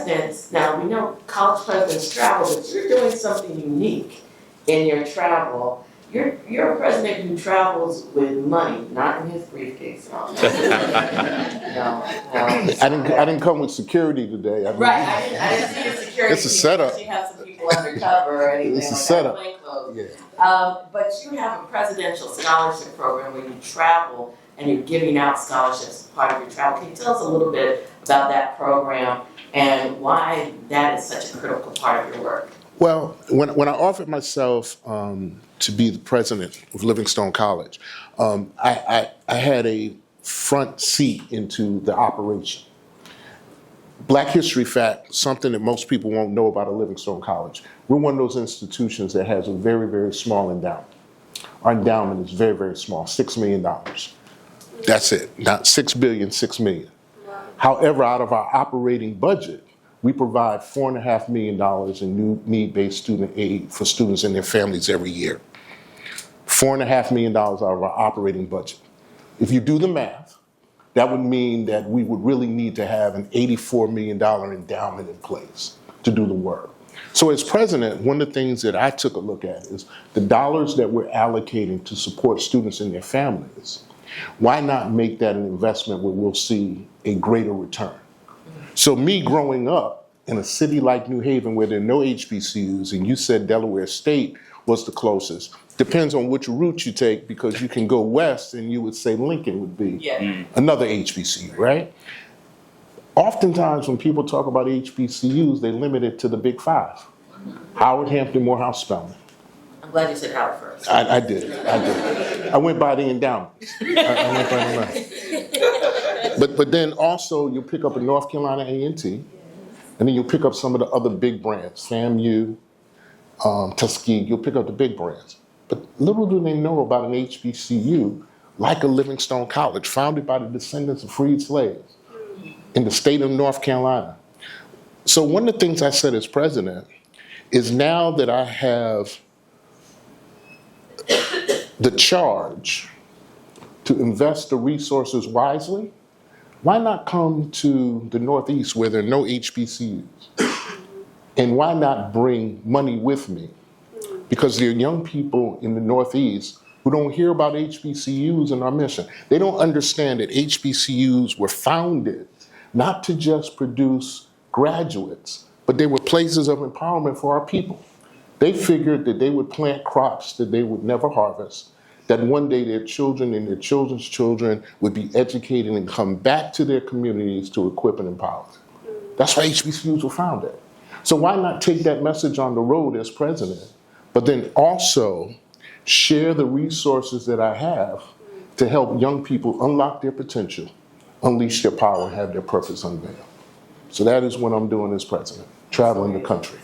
presidents, now we know college presidents travel, but you're doing something unique in your travel. You're a president who travels with money, not in his briefcase. No. I didn't come with security today. I didn't see the security. It's a setup. You have some people undercover or anything. It's a setup. Yeah. But you have a presidential scholarship program where you travel and you're giving out scholarships as part of your travel. Can you tell us a little bit about that program and why that is such a critical part of your work? Well, when I offered myself to be the president of Livingstone College, I had a front seat into the operation. Black History Fact, something that most people won't know about a Livingstone College. We're one of those institutions that has a very, very small endowment. Our endowment is very, very small, $6 million. That's it, not 6 billion, 6 million. However, out of our operating budget, we provide $4.5 million in new need-based student aid for students and their families every year. $4.5 million out of our operating budget. If you do the math, that would mean that we would really need to have an $84 million endowment in place to do the work. So as president, one of the things that I took a look at is the dollars that we're allocating to support students and their families. Why not make that an investment where we'll see a greater return? So me growing up in a city like New Haven where there are no HBCUs, and you said Delaware State was the closest, depends on which route you take, because you can go west and you would say Lincoln would be another HBCU, right? Oftentimes when people talk about HBCUs, they limit it to the big five. Howard, Hampton, Morehouse, Spelman. I'm glad you said Howard first. I did. I went by the endowments. But then also you pick up a North Carolina A&T, and then you pick up some of the other big brands, FAMU, Tuskegee, you'll pick up the big brands. But little do they know about an HBCU like a Livingstone College, founded by the descendants of freed slaves in the state of North Carolina. So one of the things I said as president is, now that I have the charge to invest the resources wisely, why not come to the Northeast where there are no HBCUs? And why not bring money with me? Because there are young people in the Northeast who don't hear about HBCUs and our mission. They don't understand that HBCUs were founded not to just produce graduates, but they were places of empowerment for our people. They figured that they would plant crops that they would never harvest, that one day their children and their children's children would be educated and come back to their communities to equip and empower them. That's why HBCUs were founded. So why not take that message on the road as president, but then also share the resources that I have to help young people unlock their potential, unleash their power, and have their purpose unveiled. So that is what I'm doing as president, traveling the country.